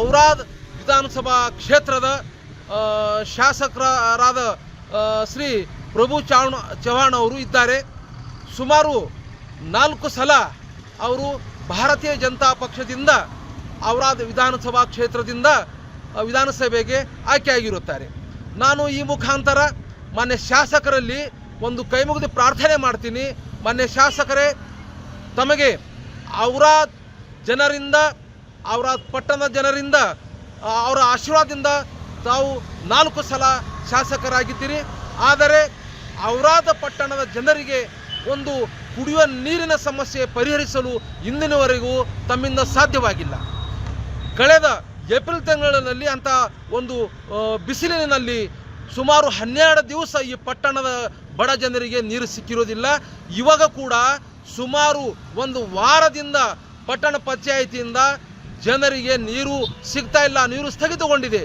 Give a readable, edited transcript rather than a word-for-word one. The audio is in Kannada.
ಔರಾದ್ ವಿಧಾನಸಭಾ ಕ್ಷೇತ್ರದ ಶಾಸಕರಾದ ಶ್ರೀ ಪ್ರಭು ಚವ್ಹಾಣ್ ಅವರು ಇದ್ದಾರೆ. ಸುಮಾರು 4 ಸಲ ಅವರು ಭಾರತೀಯ ಜನತಾ ಪಕ್ಷದಿಂದ ಔರಾದ್ ವಿಧಾನಸಭಾ ಕ್ಷೇತ್ರದಿಂದ ವಿಧಾನಸಭೆಗೆ ಆಯ್ಕೆಯಾಗಿರುತ್ತಾರೆ. ನಾನು ಈ ಮುಖಾಂತರ ಮಾನ್ಯ ಶಾಸಕರಲ್ಲಿ ಒಂದು ಕೈಮುಗಿದು ಪ್ರಾರ್ಥನೆ ಮಾಡ್ತೀನಿ. ಮಾನ್ಯ ಶಾಸಕರೇ, ತಮಗೆ ಔರಾದ್ ಜನರಿಂದ, ಔರಾದ್ ಪಟ್ಟಣದ ಜನರಿಂದ ಅವರ ಆಶೀರ್ವಾದದಿಂದ ತಾವು 4 ಸಲ ಶಾಸಕರಾಗಿದ್ದೀರಿ. ಆದರೆ ಔರಾದ್ ಪಟ್ಟಣದ ಜನರಿಗೆ ಒಂದು ಕುಡಿಯುವ ನೀರಿನ ಸಮಸ್ಯೆ ಪರಿಹರಿಸಲು ಇಂದಿನವರೆಗೂ ತಮ್ಮಿಂದ ಸಾಧ್ಯವಾಗಿಲ್ಲ. ಕಳೆದ ಏಪ್ರಿಲ್ ತಿಂಗಳಿನಲ್ಲಿ ಅಂಥ ಒಂದು ಬಿಸಿಲಿನಲ್ಲಿ ಸುಮಾರು 12 ದಿವಸ ಈ ಪಟ್ಟಣದ ಬಡ ಜನರಿಗೆ ನೀರು ಸಿಕ್ಕಿರೋದಿಲ್ಲ. ಇವಾಗ ಕೂಡ ಸುಮಾರು 1 ವಾರದಿಂದ ಪಟ್ಟಣ ಪಂಚಾಯಿತಿಯಿಂದ ಜನರಿಗೆ ನೀರು ಸಿಗ್ತಾ ಇಲ್ಲ, ನೀರು ಸ್ಥಗಿತಗೊಂಡಿದೆ.